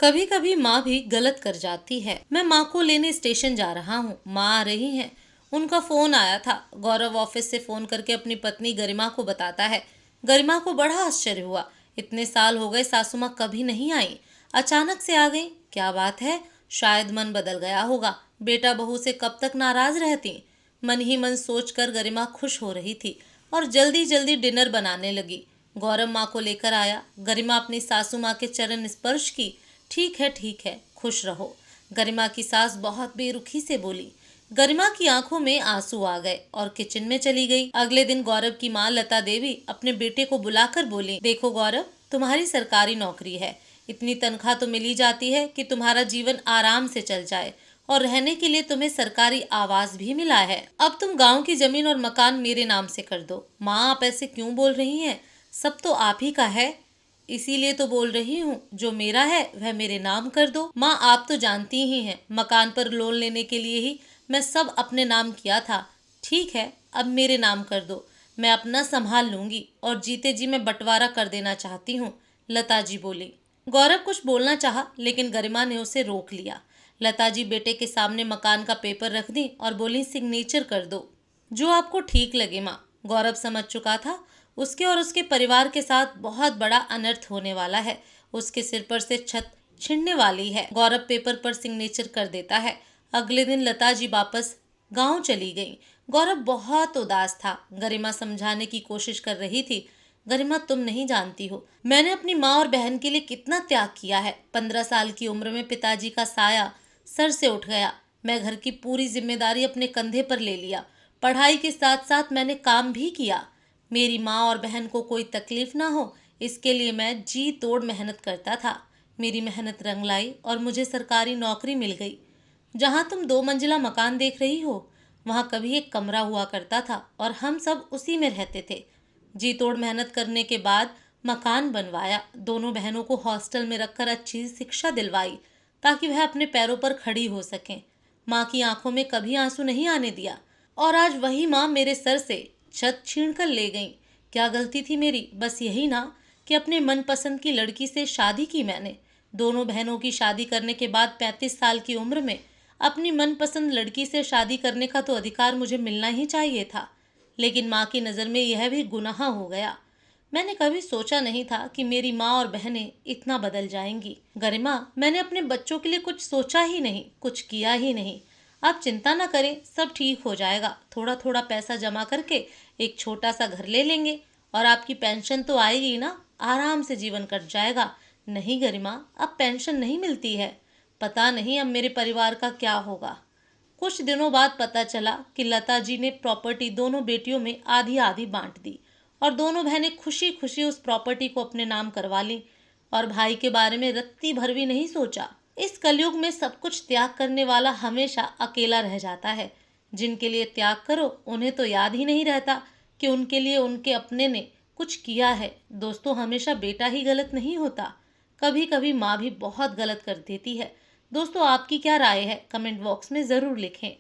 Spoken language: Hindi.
कभी कभी माँ भी गलत कर जाती है। मैं माँ को लेने स्टेशन जा रहा हूँ, माँ आ रही हैं। उनका फोन आया था। गौरव ऑफिस से फोन करके अपनी पत्नी गरिमा को बताता है। गरिमा को बड़ा आश्चर्य हुआ। इतने साल हो गए सासू माँ कभी नहीं आई, अचानक से आ गई। क्या बात है? शायद मन बदल गया होगा। बेटा बहू से कब तक नाराज रहती। मन ही मन सोचकर गरिमा खुश हो रही थी और जल्दी जल्दी डिनर बनाने लगी। गौरव माँ को लेकर आया। गरिमा अपनी सासू माँ के चरण स्पर्श की। ठीक है, खुश रहो। गरिमा की सास बहुत बेरुखी से बोली। गरिमा की आंखों में आंसू आ गए और किचन में चली गई। अगले दिन गौरव की माँ लता देवी अपने बेटे को बुलाकर बोली, देखो गौरव, तुम्हारी सरकारी नौकरी है, इतनी तनख्वाह तो मिली जाती है कि तुम्हारा जीवन आराम से चल जाए और रहने के लिए तुम्हें सरकारी आवास भी मिला है। अब तुम गांव की जमीन और मकान मेरे नाम से कर दो। माँ, आप ऐसे क्यों बोल रही हैं? सब तो आप ही का है। इसीलिए तो बोल रही हूँ, जो मेरा है वह मेरे नाम कर दो। माँ, आप तो जानती ही हैं, मकान पर लोन लेने के लिए ही मैं सब अपने नाम किया था। ठीक है, अब मेरे नाम कर दो, मैं अपना संभाल लूंगी और जीते जी मैं बंटवारा कर देना चाहती हूँ, लता जी बोली। गौरव कुछ बोलना चाहा, लेकिन गरिमा ने उसे रोक लिया। लता जी बेटे के सामने मकान का पेपर रख दी और बोली, सिग्नेचर कर दो, जो आपको ठीक लगे माँ। गौरव समझ चुका था उसके और उसके परिवार के साथ बहुत बड़ा अनर्थ होने वाला है। उसके सिर पर से छत छिनने वाली है। गौरव पेपर पर सिग्नेचर कर देता है। अगले दिन लता जी वापस गांव चली गई। गौरव बहुत उदास था। गरिमा समझाने की कोशिश कर रही थी। गरिमा, तुम नहीं जानती हो, मैंने अपनी माँ और बहन के लिए कितना त्याग किया है। 15 साल की उम्र में पिताजी का साया सर से उठ गया। मैं घर की पूरी जिम्मेदारी अपने कंधे पर ले लिया। पढ़ाई के साथ साथ मैंने काम भी किया। मेरी माँ और बहन को कोई तकलीफ ना हो, इसके लिए मैं जी तोड़ मेहनत करता था। मेरी मेहनत रंग लाई और मुझे सरकारी नौकरी मिल गई। जहाँ तुम 2 मंजिला मकान देख रही हो, वहाँ कभी एक कमरा हुआ करता था और हम सब उसी में रहते थे। जी तोड़ मेहनत करने के बाद मकान बनवाया। दोनों बहनों को हॉस्टल में रखकर अच्छी शिक्षा दिलवाई ताकि वह अपने पैरों पर खड़ी हो सकें। माँ की आंखों में कभी आंसू नहीं आने दिया। और आज वही माँ मेरे सर से छत छीन कर ले गई। क्या गलती थी मेरी? बस यही ना कि अपने मनपसंद की लड़की से शादी की मैंने। दोनों बहनों की शादी करने के बाद 35 साल की उम्र में अपनी मनपसंद लड़की से शादी करने का तो अधिकार मुझे मिलना ही चाहिए था, लेकिन माँ की नज़र में यह भी गुनाह हो गया। मैंने कभी सोचा नहीं था कि मेरी माँ और बहनें इतना बदल जाएंगी। गरिमा, मैंने अपने बच्चों के लिए कुछ सोचा ही नहीं, कुछ किया ही नहीं। आप चिंता ना करें, सब ठीक हो जाएगा। थोड़ा थोड़ा पैसा जमा करके एक छोटा सा घर ले लेंगे और आपकी पेंशन तो आएगी ना, आराम से जीवन कट जाएगा। नहीं गरिमा, अब पेंशन नहीं मिलती है। पता नहीं अब मेरे परिवार का क्या होगा। कुछ दिनों बाद पता चला कि लता जी ने प्रॉपर्टी दोनों बेटियों में आधी आधी बांट दी और दोनों बहनें खुशी खुशी उस प्रॉपर्टी को अपने नाम करवा ली और भाई के बारे में रत्ती भर भी नहीं सोचा। इस कलयुग में सब कुछ त्याग करने वाला हमेशा अकेला रह जाता है। जिनके लिए त्याग करो उन्हें तो याद ही नहीं रहता कि उनके लिए उनके अपने ने कुछ किया है। दोस्तों, हमेशा बेटा ही गलत नहीं होता, कभी कभी माँ भी बहुत गलत कर देती है। दोस्तों, आपकी क्या राय है? कमेंट बॉक्स में ज़रूर लिखें।